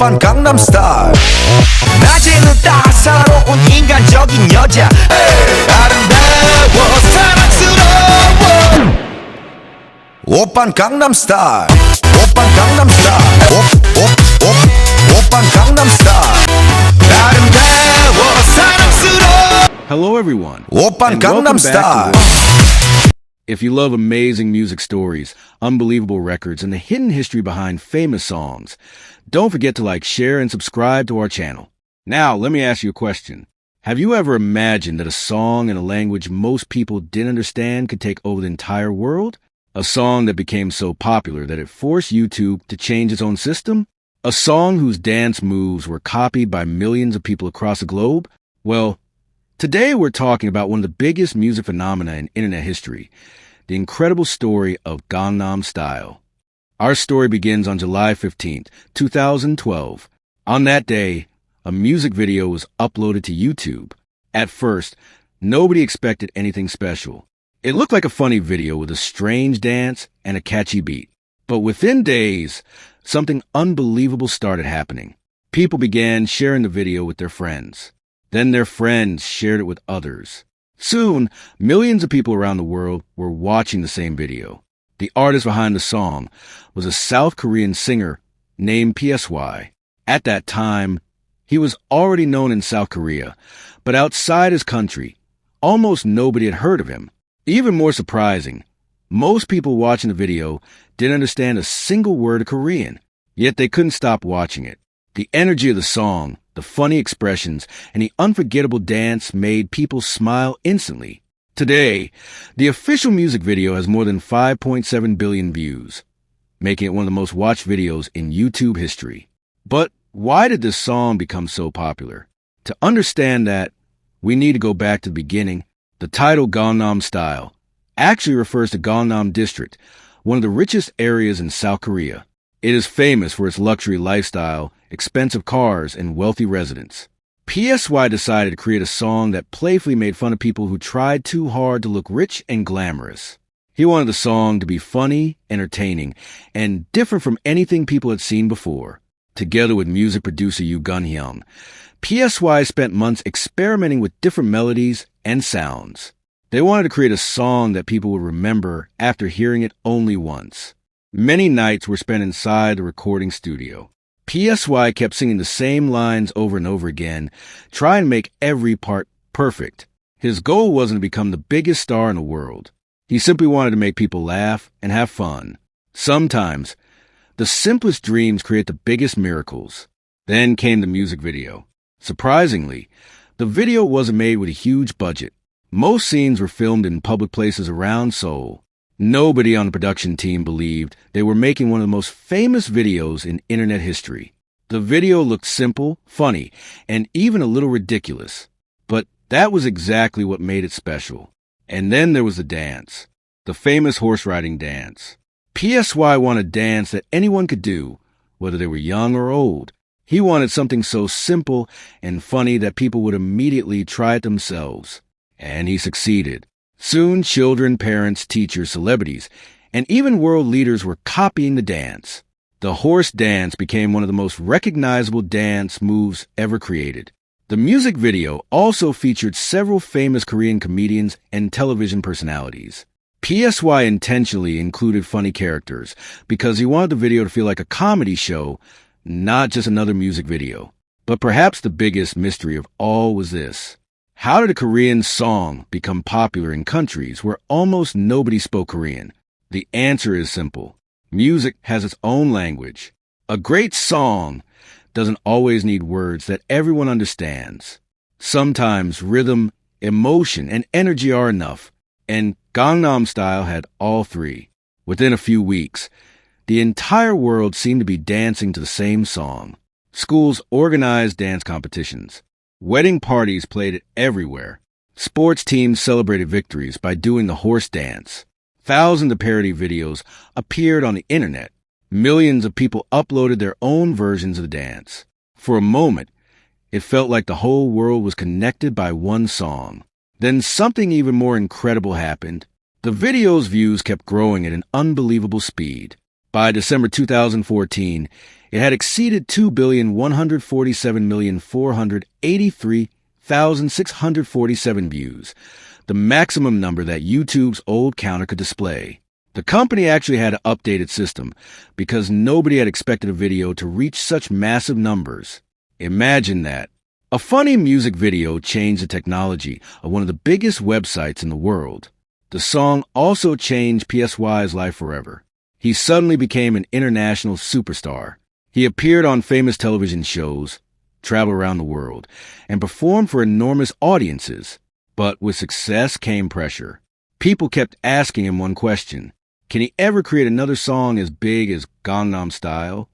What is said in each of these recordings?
오빤 강남 스타일 낮에는 따사로운 인간적인 여자 아름다워 사랑스러워 오빤 강남 스타일 오빤 강남 스타일 오빤 강남 스타일 아름다워 사랑스러워 Hello everyone, 오빤 and 강남 welcome back 스타일 to If you love amazing music stories, unbelievable records, and the hidden history behind famous songs, don't forget to like, share, and subscribe to our channel. Now, let me ask you a question. Have you ever imagined that a song in a language most people didn't understand could take over the entire world? A song that became so popular that it forced YouTube to change its own system? A song whose dance moves were copied by millions of people across the globe? Well, today we're talking about one of the biggest music phenomena in internet history, the incredible story of Gangnam Style. Our story begins on July 15th, 2012. On that day, a music video was uploaded to YouTube. At first, nobody expected anything special. It looked like a funny video with a strange dance and a catchy beat. But within days, something unbelievable started happening. People began sharing the video with their friends. Then their friends shared it with others. Soon, millions of people around the world were watching the same video. The artist behind the song was a South Korean singer named PSY. At that time, he was already known in South Korea, but outside his country, almost nobody had heard of him. Even more surprising, most people watching the video didn't understand a single word of Korean, yet they couldn't stop watching it. The energy of the song, the funny expressions, and the unforgettable dance made people smile instantly. Today, the official music video has more than 5.7 billion views, making it one of the most watched videos in YouTube history. But why did this song become so popular? To understand that, we need to go back to the beginning. The title Gangnam Style actually refers to Gangnam District, one of the richest areas in South Korea. It is famous for its luxury lifestyle, expensive cars, and wealthy residents. PSY decided to create a song that playfully made fun of people who tried too hard to look rich and glamorous. He wanted the song to be funny, entertaining, and different from anything people had seen before. Together with music producer Yoo Gun-hyun, PSY spent months experimenting with different melodies and sounds. They wanted to create a song that people would remember after hearing it only once. Many nights were spent inside the recording studio. PSY kept singing the same lines over and over again, trying to make every part perfect. His goal wasn't to become the biggest star in the world. He simply wanted to make people laugh and have fun. Sometimes, the simplest dreams create the biggest miracles. Then came the music video. Surprisingly, the video wasn't made with a huge budget. Most scenes were filmed in public places around Seoul. Nobody on the production team believed they were making one of the most famous videos in internet history. The video looked simple, funny, and even a little ridiculous. But that was exactly what made it special. And then there was the dance, the famous horse riding dance. PSY wanted a dance that anyone could do, whether they were young or old. He wanted something so simple and funny that people would immediately try it themselves. And he succeeded. Soon, children, parents, teachers, celebrities, and even world leaders were copying the dance. The horse dance became one of the most recognizable dance moves ever created. The music video also featured several famous Korean comedians and television personalities. PSY intentionally included funny characters because he wanted the video to feel like a comedy show, not just another music video. But perhaps the biggest mystery of all was this. How did a Korean song become popular in countries where almost nobody spoke Korean? The answer is simple. Music has its own language. A great song doesn't always need words that everyone understands. Sometimes rhythm, emotion, and energy are enough, and Gangnam Style had all three. Within a few weeks, the entire world seemed to be dancing to the same song. Schools organized dance competitions. Wedding parties played it everywhere. Sports teams celebrated victories by doing the horse dance. Thousands of parody videos appeared on the internet. Millions of people uploaded their own versions of the dance. For a moment, it felt like the whole world was connected by one song. Then something even more incredible happened. The video's views kept growing at an unbelievable speed. By December 2014, it had exceeded 2,147,483,647 views, the maximum number that YouTube's old counter could display. The company actually had to update its system because nobody had expected a video to reach such massive numbers. Imagine that. A funny music video changed the technology of one of the biggest websites in the world. The song also changed PSY's life forever. He suddenly became an international superstar. He appeared on famous television shows, traveled around the world, and performed for enormous audiences. But with success came pressure. People kept asking him one question: can he ever create another song as big as Gangnam Style?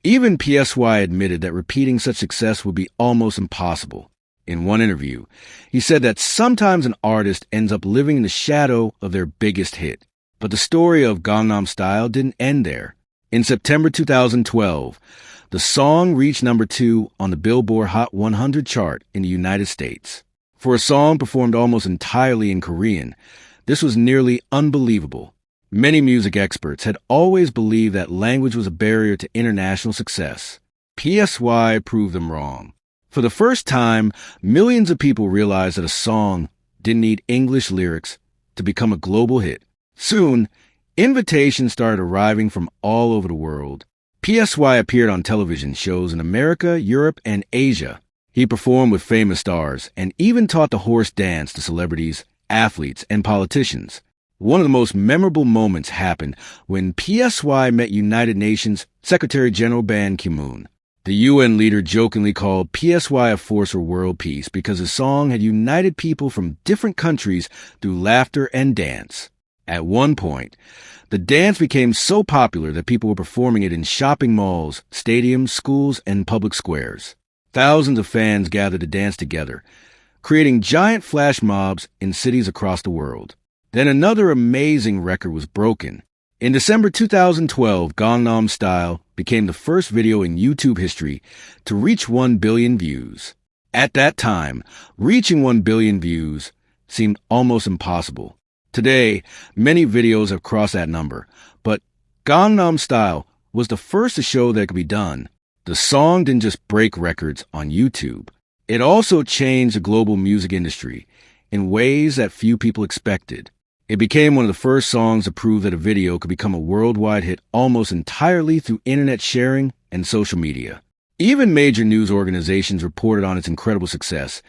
Even PSY admitted that repeating such success would be almost impossible. In one interview, he said that sometimes an artist ends up living in the shadow of their biggest hit. But the story of Gangnam Style didn't end there. In September 2012, the song reached number 2 on the Billboard Hot 100 chart in the United States. For a song performed almost entirely in Korean, this was nearly unbelievable. Many music experts had always believed that language was a barrier to international success. PSY proved them wrong. For the first time, millions of people realized that a song didn't need English lyrics to become a global hit. Soon, invitations started arriving from all over the world. PSY appeared on television shows in America, Europe, and Asia. He performed with famous stars and even taught the horse dance to celebrities, athletes, and politicians. One of the most memorable moments happened when PSY met United Nations Secretary General Ban Ki-moon. The UN leader jokingly called PSY a force for world peace because his song had united people from different countries through laughter and dance. At one point, the dance became so popular that people were performing it in shopping malls, stadiums, schools, and public squares. Thousands of fans gathered to dance together, creating giant flash mobs in cities across the world. Then another amazing record was broken. In December 2012, Gangnam Style became the first video in YouTube history to reach 1 billion views. At that time, reaching 1 billion views seemed almost impossible. Today, many videos have crossed that number, but Gangnam Style was the first to show that it could be done. The song didn't just break records on YouTube. It also changed the global music industry in ways that few people expected. It became one of the first songs to prove that a video could become a worldwide hit almost entirely through internet sharing and social media. Even major news organizations reported on its incredible success,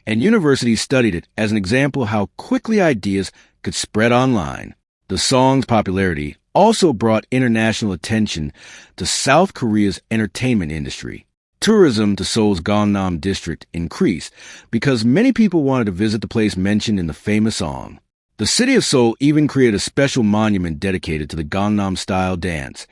and universities studied it as an example of how quickly ideas could spread online. The song's popularity also brought international attention to South Korea's entertainment industry. Tourism to Seoul's Gangnam district increased because many people wanted to visit the place mentioned in the famous song. The city of Seoul even created a special monument dedicated to the Gangnam Style dance,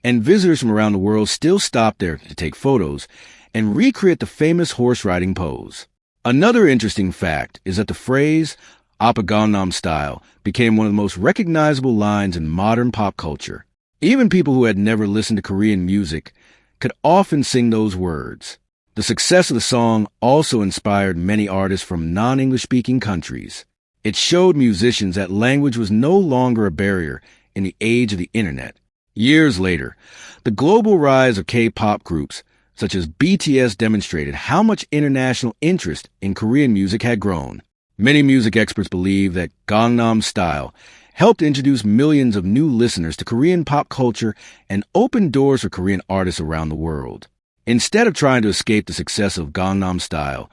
and visitors from around the world still stop there to take photos and recreate the famous horse riding pose. Another interesting fact is that the phrase "Oppa Gangnam Style" became one of the most recognizable lines in modern pop culture. Even people who had never listened to Korean music could often sing those words. The success of the song also inspired many artists from non-English speaking countries. It showed musicians that language was no longer a barrier in the age of the internet. Years later, the global rise of K-pop groups such as BTS demonstrated how much international interest in Korean music had grown. Many music experts believe that Gangnam Style helped introduce millions of new listeners to Korean pop culture and opened doors for Korean artists around the world. Instead of trying to escape the success of Gangnam Style,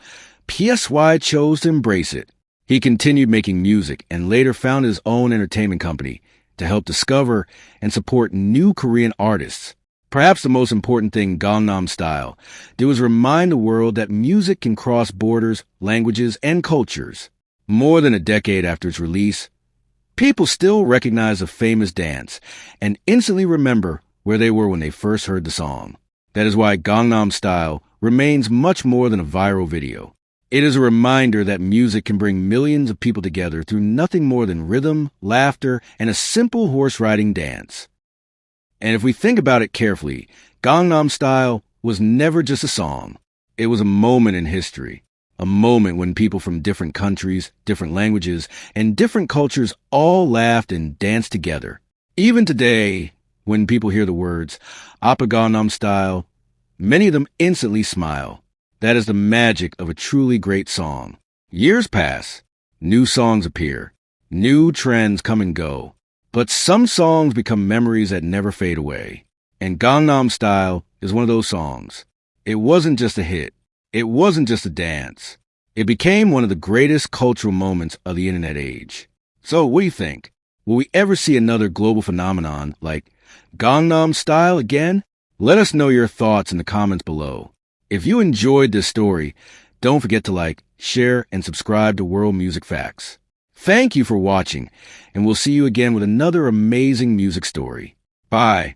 PSY chose to embrace it. He continued making music and later founded his own entertainment company to help discover and support new Korean artists. Perhaps the most important thing Gangnam Style did was remind the world that music can cross borders, languages, and cultures. More than a decade after its release, people still recognize the famous dance and instantly remember where they were when they first heard the song. That is why Gangnam Style remains much more than a viral video. It is a reminder that music can bring millions of people together through nothing more than rhythm, laughter, and a simple horse-riding dance. And if we think about it carefully, Gangnam Style was never just a song. It was a moment in history, a moment when people from different countries, different languages, and different cultures all laughed and danced together. Even today, When people hear the words Oppa Gangnam Style, many of them instantly smile. That is the magic of a truly great song. Years pass, new songs appear, new trends come and go. But some songs become memories that never fade away. And Gangnam Style is one of those songs. It wasn't just a hit. It wasn't just a dance. It became one of the greatest cultural moments of the internet age. So what do you think? Will we ever see another global phenomenon like Gangnam Style again? Let us know your thoughts in the comments below. If you enjoyed this story, don't forget to like, share, and subscribe to World Music Facts. Thank you for watching, and we'll see you again with another amazing music story. Bye.